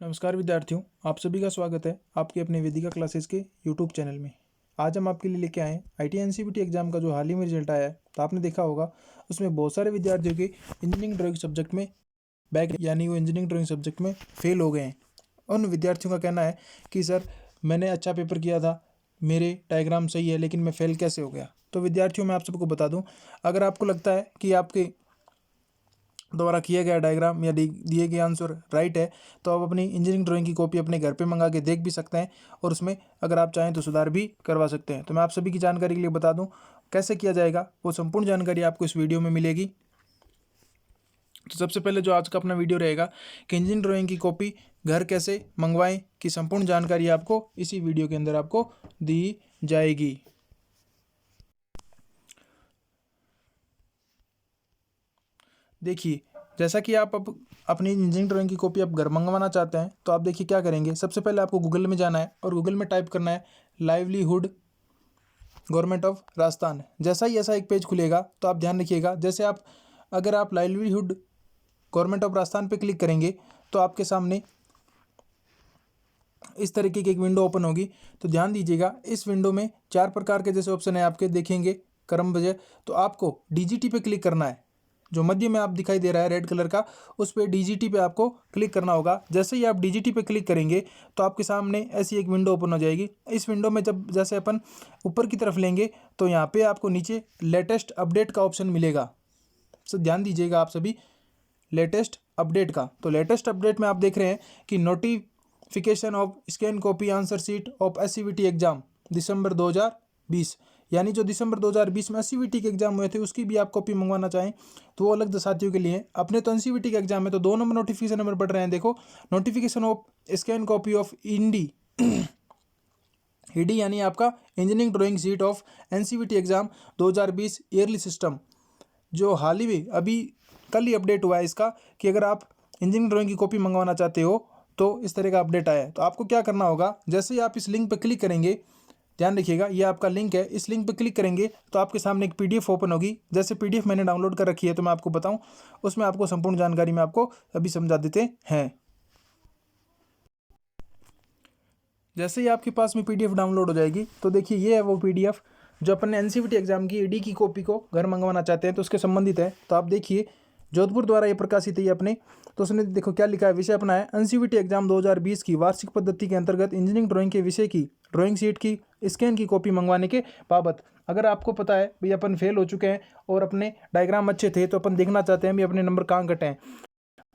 नमस्कार विद्यार्थियों, आप सभी का स्वागत है आपके अपने वेदिका क्लासेस के यूट्यूब चैनल में। आज हम आपके लिए लेके आए IIT NCVT एग्जाम का जो हाल ही में रिजल्ट आया है, तो आपने देखा होगा उसमें बहुत सारे विद्यार्थियों के इंजीनियरिंग ड्राइंग सब्जेक्ट में बैक, यानी वो इंजीनियरिंग ड्राइंग सब्जेक्ट में फेल हो गए हैं। उन विद्यार्थियों का कहना है कि सर, मैंने अच्छा पेपर किया था, मेरे डायग्राम सही है, लेकिन मैं फेल कैसे हो गया। तो विद्यार्थियों, मैं आप सबको बता दूँ, अगर आपको लगता है कि आपके द्वारा किया गया डायग्राम या दिए गए आंसर राइट है, तो आप अपनी इंजीनियरिंग ड्राइंग की कॉपी अपने घर पे मंगा के देख भी सकते हैं और उसमें अगर आप चाहें तो सुधार भी करवा सकते हैं। तो मैं आप सभी की जानकारी के लिए बता दूं कैसे किया जाएगा, वो संपूर्ण जानकारी आपको इस वीडियो में मिलेगी। तो सबसे पहले जो आज का अपना वीडियो रहेगा कि इंजीनियरिंग ड्राइंग की कॉपी घर कैसे मंगवाएं की संपूर्ण जानकारी आपको इसी वीडियो के अंदर आपको दी जाएगी। देखिए, जैसा कि आप अब अपनी इंजीनियरिंग ड्राइंग की कॉपी आप घर मंगवाना चाहते हैं, तो आप देखिए क्या करेंगे। सबसे पहले आपको गूगल में जाना है और गूगल में टाइप करना है लाइवलीहुड गवर्नमेंट ऑफ राजस्थान। जैसा ही ऐसा एक पेज खुलेगा, तो आप ध्यान रखिएगा, जैसे आप अगर आप लाइवलीहुड गवर्नमेंट ऑफ राजस्थान पे क्लिक करेंगे तो आपके सामने इस तरीके की एक विंडो ओपन होगी। तो ध्यान दीजिएगा, इस विंडो में 4 प्रकार के जैसे ऑप्शन है आपके देखेंगे क्रमबद्ध। तो आपको डीजीटी पे क्लिक करना है, जो मध्य में आप दिखाई दे रहा है रेड कलर का, उस पर डीजीटी पे आपको क्लिक करना होगा। जैसे ही आप डीजीटी पे क्लिक करेंगे तो आपके सामने ऐसी एक विंडो ओपन हो जाएगी। इस विंडो में जब जैसे अपन ऊपर की तरफ लेंगे तो यहाँ पे आपको नीचे लेटेस्ट अपडेट का ऑप्शन मिलेगा। तो ध्यान दीजिएगा आप सभी, लेटेस्ट अपडेट का। तो लेटेस्ट अपडेट में आप देख रहे हैं कि notification of scan copy answer sheet of SCVT exam December 2020, यानी जो दिसंबर 2020 में SCVT के एग्जाम हुए थे उसकी भी आप कॉपी मंगवाना चाहें तो वो अलग साथियों के लिए। अपने तो NCVT के एग्जाम में तो 2 नंबर नोटिफिकेशन नंबर बढ़ रहे हैं। देखो, notification of scan copy of इंडी ईडी यानी आपका engineering drawing sheet of NCVT exam 2020 yearly system, जो हाल ही में अभी कल ही अपडेट हुआ है इसका, कि अगर आप इंजीनियरिंग ड्राइंग की कॉपी मंगवाना चाहते हो तो इस तरह का अपडेट आया है। तो आपको क्या करना होगा, जैसे ही आप इस लिंक पर क्लिक करेंगे, ध्यान रखिएगा ये आपका लिंक है, इस लिंक पर क्लिक करेंगे तो आपके सामने एक PDF ओपन होगी। जैसे PDF मैंने डाउनलोड कर रखी है, तो मैं आपको बताऊं, उसमें आपको संपूर्ण जानकारी मैं आपको अभी समझा देते हैं। जैसे ही आपके पास में PDF डाउनलोड हो जाएगी, तो देखिए ये है वो PDF जो अपन ने NCVT एग्जाम की ईडी की कॉपी को घर मंगवाना चाहते हैं तो उसके संबंधित है। तो आप देखिए, जोधपुर द्वारा ये प्रकाशित है ये अपने। तो उसने देखो क्या लिखा है, विषय अपना है NCVT एग्जाम 2020 की वार्षिक पद्धति के अंतर्गत इंजीनियरिंग ड्राइंग के विषय की ड्राइंग शीट की स्कैन की कॉपी मंगवाने के बाबत। अगर आपको पता है भाई अपन फेल हो चुके हैं और अपने डायग्राम अच्छे थे, तो अपन देखना चाहते हैं भी अपने नंबर कहाँ घटे हैं,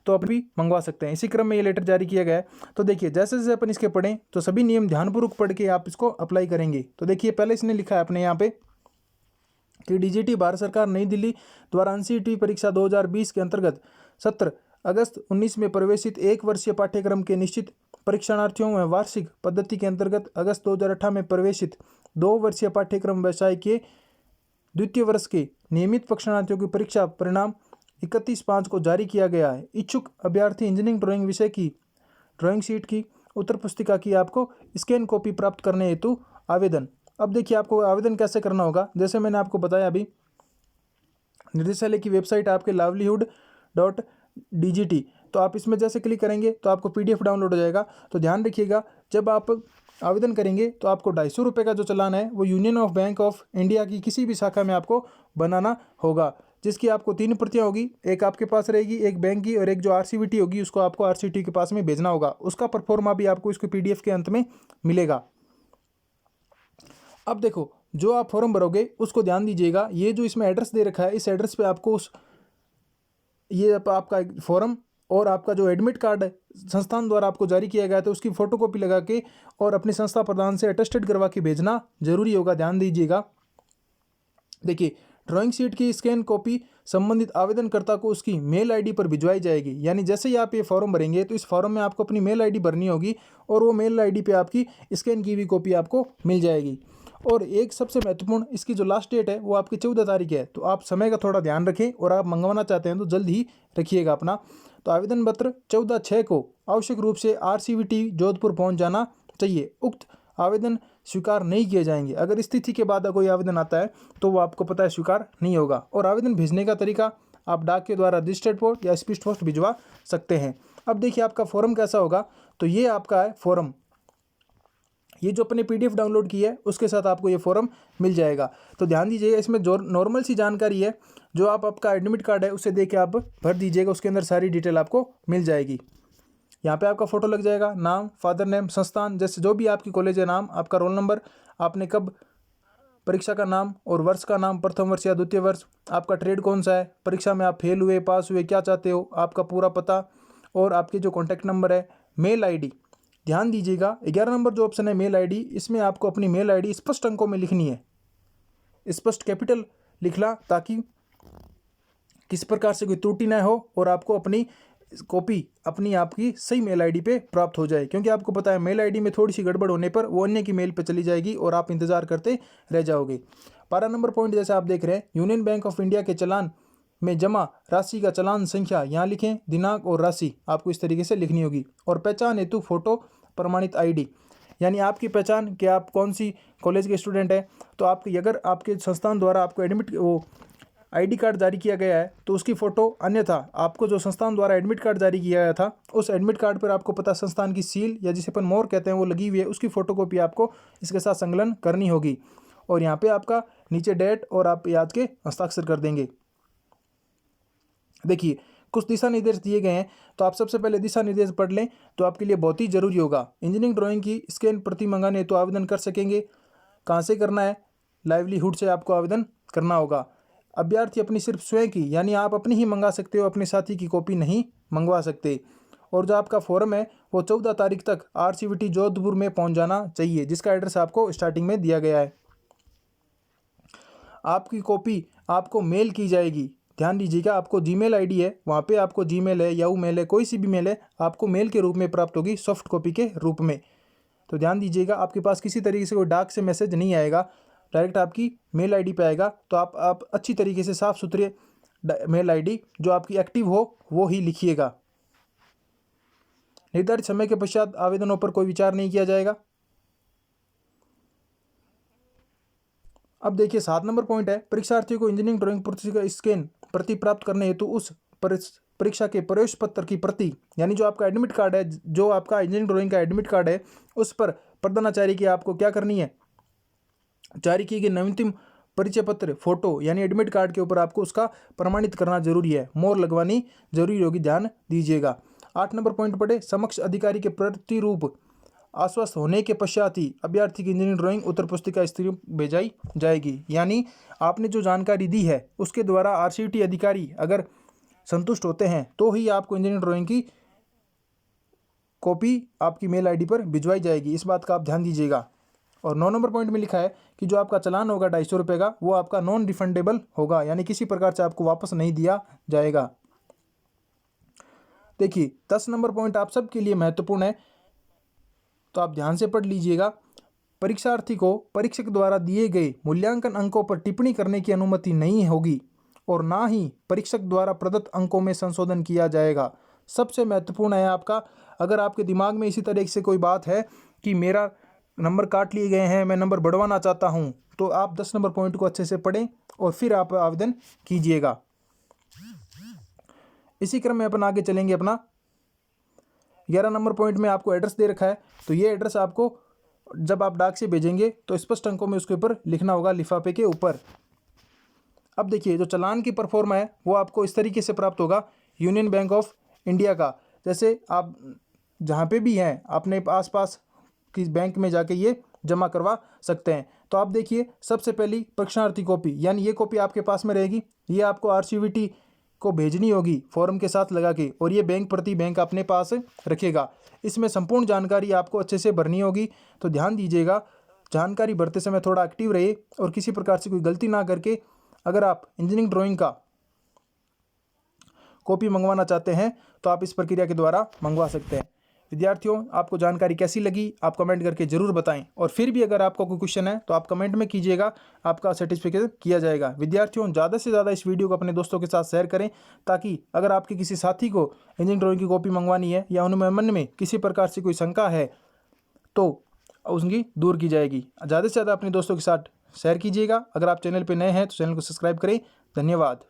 तो आप भी मंगवा सकते हैं। इसी क्रम में ये लेटर जारी किया गया है। तो देखिए, जैसे जैसे अपन इसके पढ़ें तो सभी नियम ध्यानपूर्वक पढ़ के आप इसको अप्लाई करेंगे। तो देखिए, पहले इसने लिखा है अपने यहाँ पे कि DGT भारत सरकार नई दिल्ली द्वारा NCVT परीक्षा 2020 के अंतर्गत 17 अगस्त 19 में प्रवेशित 1 वर्षीय पाठ्यक्रम के निश्चित परीक्षार्थियों में वार्षिक पद्धति के अंतर्गत अगस्त 2018 में प्रवेशित 2 वर्षीय पाठ्यक्रम व्यवसाय के द्वितीय वर्ष के नियमित परीक्षार्थियों की परीक्षा परिणाम 31/5 को जारी किया गया है। इच्छुक अभ्यर्थी इंजीनियरिंग ड्राइंग विषय की ड्राइंग शीट की उत्तर पुस्तिका की आपको स्कैन कॉपी प्राप्त करने हेतु आवेदन। अब देखिए आपको आवेदन कैसे करना होगा। जैसे मैंने आपको बताया अभी, निर्देशालय की वेबसाइट आपके livelihood.dgt, तो आप इसमें जैसे क्लिक करेंगे तो आपको PDF डाउनलोड हो जाएगा। तो ध्यान रखिएगा, जब आप आवेदन करेंगे तो आपको 250 रुपये का जो चालान है वो union of bank of India की किसी भी शाखा में आपको बनाना होगा, जिसकी आपको 3 प्रतियाँ होगी, एक आपके पास रहेगी, एक बैंक की, और एक जो RCVT होगी उसको आपको RCT के पास में भेजना होगा। उसका परफॉर्मा भी आपको इसको PDF के अंत में मिलेगा। अब देखो, जो आप फॉर्म भरोगे उसको ध्यान दीजिएगा, ये जो इसमें एड्रेस दे रखा है, इस एड्रेस पे आपको ये आपका फॉर्म और आपका जो एडमिट कार्ड है संस्थान द्वारा आपको जारी किया गया था उसकी फोटोकॉपी लगा के और अपनी संस्था प्रधान से अटेस्टेड करवा के भेजना जरूरी होगा। ध्यान दीजिएगा। देखिए, ड्राइंग शीट की स्कैन कॉपी संबंधित आवेदनकर्ता को उसकी मेल आईडी पर भिजवाई जाएगी। यानी जैसे ही आप ये फॉर्म भरेंगे तो इस फॉर्म में आपको अपनी मेल आईडी भरनी होगी और वो मेल आईडी पे आपकी स्कैन की हुई कॉपी आपको मिल जाएगी। और एक सबसे महत्वपूर्ण, इसकी जो लास्ट डेट है वो आपकी 14 तारीख है। तो आप समय का थोड़ा ध्यान रखें और आप मंगवाना चाहते हैं तो जल्द ही रखिएगा अपना। तो आवेदन पत्र 14/6 को आवश्यक रूप से RCVT जोधपुर पहुंच जाना चाहिए। उक्त आवेदन स्वीकार नहीं किए जाएंगे। अगर इस तिथि के बाद कोई आवेदन आता है तो वो आपको पता है स्वीकार नहीं होगा। और आवेदन भेजने का तरीका आप डाक के द्वारा रजिस्टर्ड पोस्ट या स्पीड पोस्ट भिजवा सकते हैं। अब देखिए आपका फॉर्म कैसा होगा, तो ये आपका है फॉर्म, ये जो अपने PDF डाउनलोड की है उसके साथ आपको ये फॉर्म मिल जाएगा। तो ध्यान दीजिएगा, इसमें जो नॉर्मल सी जानकारी है जो आपका एडमिट कार्ड है उससे दे के आप भर दीजिएगा, उसके अंदर सारी डिटेल आपको मिल जाएगी। यहाँ पे आपका फोटो लग जाएगा, नाम, फादर नेम, संस्थान, जैसे जो भी आपकी कॉलेज है नाम, आपका रोल नंबर, आपने कब परीक्षा का नाम और वर्ष का नाम, प्रथम वर्ष या द्वितीय वर्ष, आपका ट्रेड कौन सा है, परीक्षा में आप फेल हुए, पास हुए, क्या चाहते हो, आपका पूरा पता और आपके जो कॉन्टैक्ट नंबर है, मेल ID। ध्यान दीजिएगा 11 नंबर जो ऑप्शन है मेल ID, इसमें आपको अपनी मेल ID स्पष्ट अंकों में लिखनी है, स्पष्ट कैपिटल लिखना, ताकि किसी प्रकार से कोई त्रुटि ना हो और आपको अपनी कॉपी अपनी आपकी सही मेल ID पे प्राप्त हो जाए। क्योंकि आपको पता है मेल ID में थोड़ी सी गड़बड़ होने पर वो अन्य की मेल पे चली जाएगी और आप इंतजार करते रह जाओगे। 12 नंबर पॉइंट जैसे आप देख रहे हैं, यूनियन बैंक ऑफ इंडिया के चालान में जमा राशि का चालान संख्या यहाँ लिखें, दिनांक और राशि आपको इस तरीके से लिखनी होगी। और पहचान हेतु फोटो प्रमाणित ID, यानी आपकी पहचान कि आप कौन सी कॉलेज के स्टूडेंट हैं। तो आपकी अगर आपके संस्थान द्वारा आपको एडमिट ID कार्ड जारी किया गया है तो उसकी फ़ोटो, अन्यथा आपको जो संस्थान द्वारा एडमिट कार्ड जारी किया गया था उस एडमिट कार्ड पर आपको पता संस्थान की सील या जिसे अपन मोहर कहते हैं वो लगी हुई है, उसकी फ़ोटोकॉपी आपको इसके साथ संकलन करनी होगी। और यहाँ पे आपका नीचे डेट और आप याद के हस्ताक्षर कर देंगे। देखिए कुछ दिशा निर्देश दिए गए हैं, तो आप सबसे पहले दिशा निर्देश पढ़ लें तो आपके लिए बहुत ही जरूरी होगा। इंजीनियरिंग ड्राइंग की स्कैन प्रति मंगाने तो आवेदन कर सकेंगे। कहाँ से करना है? लाइवलीहुड से आपको आवेदन करना होगा। अभ्यर्थी अपनी सिर्फ स्वयं की, यानी आप अपनी ही मंगा सकते हो, अपने साथी की कॉपी नहीं मंगवा सकते। और जो आपका फॉर्म है वो 14 तारीख तक RCVT जोधपुर में पहुंच जाना चाहिए, जिसका एड्रेस आपको स्टार्टिंग में दिया गया है। आपकी कॉपी आपको मेल की जाएगी। ध्यान दीजिएगा, आपको जीमेल ID है, वहाँ पे आपको जीमेल है, याहू मेल है, कोई सी भी मेल है, आपको मेल के रूप में प्राप्त होगी, सॉफ्ट कॉपी के रूप में। तो ध्यान दीजिएगा, आपके पास किसी तरीके से कोई डाक से मैसेज नहीं आएगा, डायरेक्ट आपकी मेल ID पे आएगा। तो आप अच्छी तरीके से साफ सुथरे मेल ID जो आपकी एक्टिव हो वो ही लिखिएगा। निर्धारित समय के पश्चात आवेदनों पर कोई विचार नहीं किया जाएगा। अब देखिए 7 नंबर पॉइंट है, परीक्षार्थियों को इंजीनियरिंग ड्राइंग पुस्तक का स्कैन प्रति प्राप्त करने हेतु उस परीक्षा के प्रवेश पत्र की प्रति, यानी जो आपका एडमिट कार्ड है, जो आपका इंजीनियरिंग ड्राइंग का एडमिट कार्ड है, उस पर प्रधानाचार्य की आपको क्या करनी है, जारी की गई नवीनतम परिचय पत्र फोटो, यानी एडमिट कार्ड के ऊपर आपको उसका प्रमाणित करना जरूरी है, मोहर लगवानी जरूरी होगी, ध्यान दीजिएगा। 8 नंबर पॉइंट पढ़े, समक्ष अधिकारी के प्रतिरूप आश्वस्त होने के पश्चात ही अभ्यर्थी की इंजीनियरिंग ड्राइंग उत्तर पुस्तिका स्त्री भेजाई जाएगी। यानी आपने जो जानकारी दी है उसके द्वारा RCVT अधिकारी अगर संतुष्ट होते हैं तो ही आपको इंजीनियरिंग ड्राइंग की कॉपी आपकी मेल ID पर भिजवाई जाएगी। इस बात का आप ध्यान दीजिएगा। और 9 नंबर पॉइंट में लिखा है कि जो आपका चालान होगा 250 रुपये का, वो आपका नॉन रिफंडेबल होगा, यानी किसी प्रकार से आपको वापस नहीं दिया जाएगा। देखिए 10 नंबर पॉइंट आप सबके लिए महत्वपूर्ण है, तो आप ध्यान से पढ़ लीजिएगा। परीक्षार्थी को परीक्षक द्वारा दिए गए मूल्यांकन अंकों पर टिप्पणी करने की अनुमति नहीं होगी और ना ही परीक्षक द्वारा प्रदत्त अंकों में संशोधन किया जाएगा। सबसे महत्वपूर्ण है आपका, अगर आपके दिमाग में इसी तरह से कोई बात है कि मेरा नंबर काट लिए गए हैं, मैं नंबर बढ़वाना चाहता हूं, तो आप 10 नंबर पॉइंट को अच्छे से पढ़ें और फिर आप आवेदन कीजिएगा। इसी क्रम में अपन आगे चलेंगे। अपना 11 नंबर पॉइंट में आपको एड्रेस दे रखा है, तो ये एड्रेस आपको जब आप डाक से भेजेंगे तो स्पष्ट अंकों में उसके ऊपर लिखना होगा, लिफाफे के ऊपर। अब देखिए जो चालान की परफॉर्मा है वो आपको इस तरीके से प्राप्त होगा, यूनियन बैंक ऑफ इंडिया का। जैसे आप जहाँ पे भी हैं अपने आसपास की बैंक में जाके ये जमा करवा सकते हैं। तो आप देखिए सबसे पहली परीक्षार्थी कॉपी, यानी ये कॉपी आपके पास में रहेगी, ये आपको RCVT को भेजनी होगी फॉर्म के साथ लगा के, और ये बैंक प्रति बैंक अपने पास रखेगा। इसमें संपूर्ण जानकारी आपको अच्छे से भरनी होगी। तो ध्यान दीजिएगा, जानकारी भरते समय थोड़ा एक्टिव रहिए और किसी प्रकार से कोई गलती ना करके अगर आप इंजीनियरिंग ड्राइंग का कॉपी मंगवाना चाहते हैं तो आप इस प्रक्रिया के द्वारा मंगवा सकते हैं। विद्यार्थियों, आपको जानकारी कैसी लगी आप कमेंट करके ज़रूर बताएं, और फिर भी अगर आपको कोई क्वेश्चन है तो आप कमेंट में कीजिएगा, आपका सर्टिफिकेट किया जाएगा। विद्यार्थियों, ज़्यादा से ज़्यादा इस वीडियो को अपने दोस्तों के साथ शेयर करें, ताकि अगर आपके किसी साथी को इंजीनियरिंग ड्राइंग की कॉपी मंगवानी है या उनमें मन में किसी प्रकार से कोई शंका है तो उसकी दूर की जाएगी। ज़्यादा से ज़्यादा अपने दोस्तों के साथ शेयर कीजिएगा। अगर आप चैनल पर नए हैं तो चैनल को सब्सक्राइब करें। धन्यवाद।